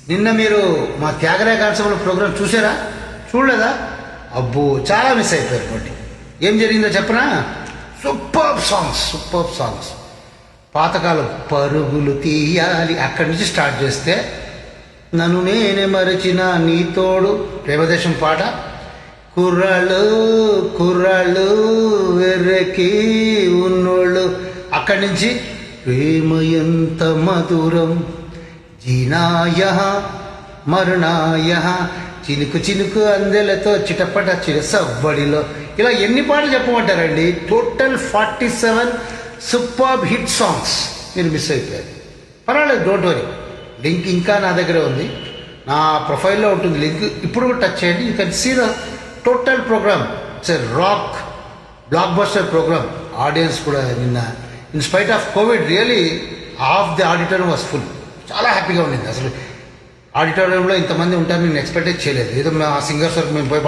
నిన్న మీరు మా త్యాగరాయ గానసభలో ప్రోగ్రాం చూసారా? చూడలేదా? అబ్బో, చాలా మిస్ అయిపోయారు. ఒకటి ఏం జరిగిందో చెప్పనా? Super songs. పాతకాలం పరుగులు తీయాలి అక్కడి నుంచి స్టార్ట్ చేస్తే, నన్ను నేనే మరచిన నీ తోడు ప్రేమదేశం పాట, కుర్రాళ్ళు వెర్రకి ఉన్నోళ్ళు, అక్కడి నుంచి ప్రేమ ఎంత మధురం జీనాయ మరుణాయ, చినుకు అందెలతో చిటపట చిరసవ్వడిలో, ఇలా ఎన్ని పాటలు చెప్పమంటారండి? టోటల్ 47 సూపర్ హిట్ సాంగ్స్ మీరు మిస్ అయిపోయారు. పర్వాలేదు, డోంట్ వరీ. లింక్ ఇంకా నా దగ్గర ఉంది, నా ప్రొఫైల్లో ఉంటుంది లింక్. ఇప్పుడు కూడా టచ్ చేయండి. You can see the total programme. It's a rock blockbuster programme. Audience కూడా నిన్న in spite of Covid really half the auditorium was full. చాలా హ్యాపీగా ఉండింది. అసలు ఆడిటోరియంలో ఇంతమంది ఉంటారని నేను ఎక్స్పెక్ట్ చేయలేదు. ఏదో మేము ఆ సింగర్స్ వరకు మేము పోయి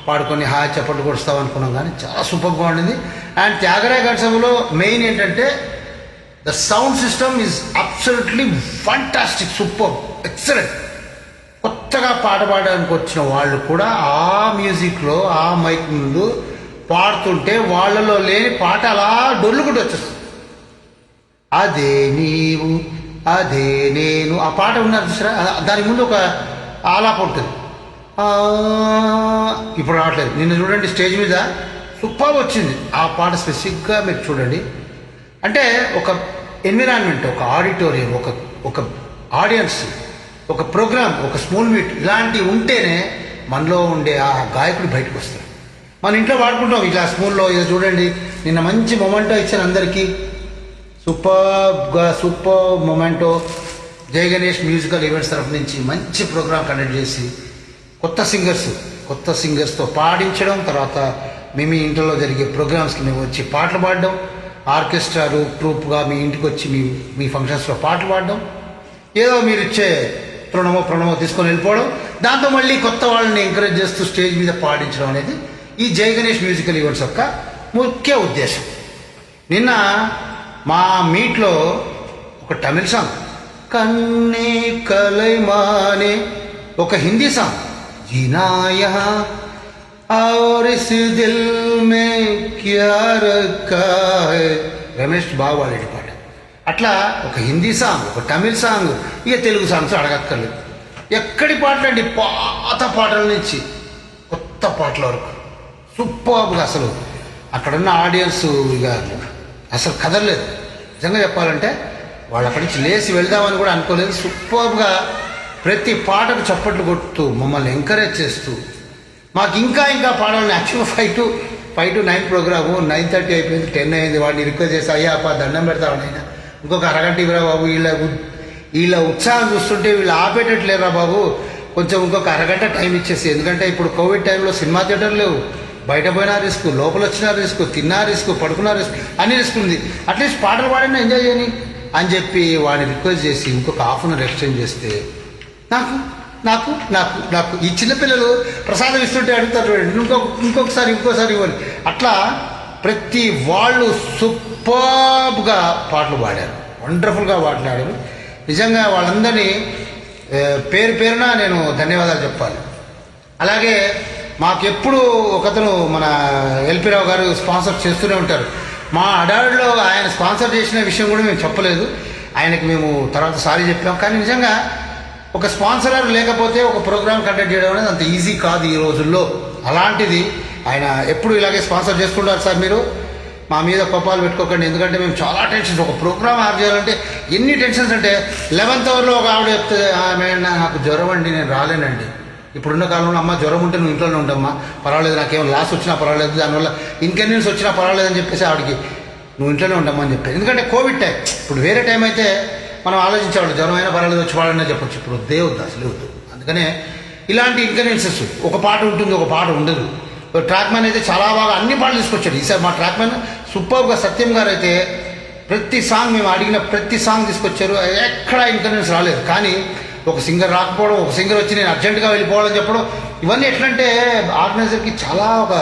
పాడుకొని హాయ్ చప్పట్లు కొడుస్తాం అనుకున్నాం, కానీ చాలా సూపర్గా ఉండింది. అండ్ త్యాగరాయ గానసభలో మెయిన్ ఏంటంటే the sound system is absolutely fantastic, super, excellent. కొత్తగా పాట పాడడానికి వచ్చిన వాళ్ళు కూడా ఆ మ్యూజిక్లో ఆ మైక్ ముందు పాడుతుంటే వాళ్ళలో లేని పాట అలా డొల్లుకుంటూ వచ్చేస్తుంది. అదే నీవు అదే నేను, ఆ పాట ఉన్నారు చూసారా, దాని ముందు ఒక ఆలాప ఉంటుంది. ఇప్పుడు రావట్లేదు. నిన్న చూడండి స్టేజ్ మీద సూపర్ వచ్చింది ఆ పాట. స్పెసిఫిక్గా మీరు చూడండి. అంటే ఒక ఎన్విరాన్మెంట్, ఒక ఆడిటోరియం, ఒక ఆడియన్స్, ఒక ప్రోగ్రామ్, ఒక స్మూల్ మీట్, ఇలాంటివి ఉంటేనే మనలో ఉండే ఆ గాయకుడు బయటకు వస్తాడు. మన ఇంట్లో వాడుకుంటాం ఇలా స్మూల్లో. ఇది చూడండి, నిన్న మంచి మొమెంటో ఇచ్చాను అందరికీ. Super memento. జై గణేష్ మ్యూజికల్ ఈవెంట్స్ తరఫు నుంచి మంచి ప్రోగ్రామ్ కండక్ట్ చేసి కొత్త సింగర్స్తో పాడించడం, తర్వాత మేము ఇంట్లో జరిగే ప్రోగ్రామ్స్కి మేము వచ్చి పాటలు పాడడం, ఆర్కెస్ట్రాలు ట్రూప్గా మీ ఇంటికి వచ్చి మీ ఫంక్షన్స్లో పాటలు పాడడం, ఏదో మీరు ఇచ్చే ప్రణమో తీసుకొని వెళ్ళిపోవడం, దాంతో మళ్ళీ కొత్త వాళ్ళని ఎంకరేజ్ చేస్తూ స్టేజ్ మీద పాడించడం అనేది ఈ జై గణేష్ మ్యూజికల్ ఈవెంట్స్ యొక్క ముఖ్య ఉద్దేశం. నిన్న మా మీట్లో ఒక తమిళ సాంగ్, కన్నే కలైమానే, ఒక హిందీ సాంగ్ జీనాయ और इस दिल में क्या रखा है, రమేష్ బాబు వాళ్ళ పాట. అట్లా ఒక హిందీ సాంగ్, ఒక తమిళ సాంగ్, ఇక తెలుగు సాంగ్స్ అడగక్కర్లేదు. ఎక్కడి పాటలు అండి, పాత పాటల నుంచి కొత్త పాటల వరకు సూపర్గా. అసలు అక్కడున్న ఆడియన్స్ ఇక అసలు కదలలేదు. నిజంగా చెప్పాలంటే వాళ్ళు అక్కడి నుంచి లేచి వెళ్దామని కూడా అనుకోలేదు. సూపర్గా ప్రతి పాటకు చప్పట్లు కొడుతూ మమ్మల్ని ఎంకరేజ్ చేస్తూ, మాకు ఇంకా పాడాలని. యాక్చువల్గా 5 to 9 ప్రోగ్రాము, 9:30 అయిపోయింది, 10 అయింది. వాడిని రిక్వెస్ట్ చేసి, అయ్యా దండం పెడతాను అయినా ఇంకొక అరగంట ఇవ్వరా బాబు, వీళ్ళ ఉత్సాహం చూస్తుంటే వీళ్ళు ఆపేటట్లేరా బాబు, కొంచెం ఇంకొక అరగంట టైం ఇచ్చేసి. ఎందుకంటే ఇప్పుడు కోవిడ్ టైంలో సినిమా థియేటర్ లేవు, బయట పోయినా రిస్క్, లోపల వచ్చినా రిస్క్, తిన్నా రిస్క్, పడుకున్నా రిస్క్, అన్ని రిస్క్ ఉంది. అట్లీస్ట్ పాటలు పాడినా ఎంజాయ్ చేయని అని చెప్పి వాడిని రిక్వెస్ట్ చేసి ఇంకొక హాఫ్ అన్ అవర్ ఎక్స్టెండ్ చేస్తే, నాకు ఈ చిన్నపిల్లలు ప్రసాదం ఇస్తుంటే అడుగుతారు, ఇంకొకసారి ఇవ్వండి. అట్లా ప్రతి వాళ్ళు సూపర్గా పాటలు పాడారు, వండర్ఫుల్గా పాటలాడారు. నిజంగా వాళ్ళందరినీ పేరున నేను ధన్యవాదాలు చెప్పాలి. అలాగే మాకెప్పుడు ఒకతను మన ఎల్పి రావు గారు స్పాన్సర్ చేస్తూనే ఉంటారు. మా అడాడిలో ఆయన స్పాన్సర్ చేసిన విషయం కూడా మేము చెప్పలేదు ఆయనకి. మేము తర్వాత సారీ చెప్పాం. కానీ నిజంగా ఒక స్పాన్సర్ లేకపోతే ఒక ప్రోగ్రామ్ కండక్ట్ చేయడం అనేది అంత ఈజీ కాదు ఈ రోజుల్లో. అలాంటిది ఆయన ఎప్పుడు ఇలాగే స్పాన్సర్ చేసుకుంటారు. సార్ మీరు మా మీద కోపాలు పెట్టుకోకండి, ఎందుకంటే మేము చాలా టెన్షన్స్. ఒక ప్రోగ్రామ్ ఆర్ట్ చేయాలంటే ఎన్ని టెన్షన్స్ అంటే 11th అవర్లో ఒక ఆవిడ చెప్తే, ఆమె నాకు జ్వరం అండి, నేను రాలేనండి. ఇప్పుడున్న కాలంలో అమ్మ జ్వరం ఉంటే నువ్వు ఇంట్లోనే ఉంటామ్మా, పర్వాలేదు, నాకేమో లాస్ వచ్చినా పర్వాలేదు, దానివల్ల ఇన్కన్వీనియన్స్ వచ్చినా పర్వాలేదు అని చెప్పేసి ఆవిడకి నువ్వు ఇంట్లోనే ఉంటామని చెప్పేది. ఎందుకంటే కోవిడ్ టైం. ఇప్పుడు వేరే టైం అయితే మనం ఆలోచించేవాళ్ళు, జ్వరం అయినా పర్వాలేదు వచ్చి వాడనే చెప్పొచ్చు. ఇప్పుడు వద్దు, అసలు వద్దు. అందుకనే ఇలాంటి ఇన్కన్వీనియన్సెస్, ఒక పాట ఉంటుంది, ఒక పాట ఉండదు. ట్రాక్ మ్యాన్ అయితే చాలా బాగా అన్ని పాటలు తీసుకొచ్చాడు. ఈసారి మా ట్రాక్ మ్యాన్ సూపర్గా, సత్యం గారు అయితే ప్రతి సాంగ్, మేము అడిగిన ప్రతి సాంగ్ తీసుకొచ్చారు. ఎక్కడా ఇన్కన్వీనియన్స్ రాలేదు. కానీ ఒక సింగర్ రాకపోవడం, ఒక సింగర్ వచ్చి నేను అర్జెంటుగా వెళ్ళిపోవాలని చెప్పడం, ఇవన్నీ ఎట్లంటే ఆర్గనైజర్కి చాలా ఒక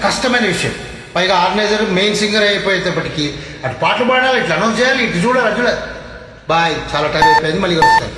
కష్టమైన విషయం. పైగా ఆర్గనైజర్ మెయిన్ సింగర్ అయిపోయేటప్పటికీ అటు పాటలు పాడాలి, ఇట్లా అనౌన్స్ చేయాలి, ఇటు చూడాలి, బాయ్, చాలా టైం అయిపోయింది, మళ్ళీ వస్తాను.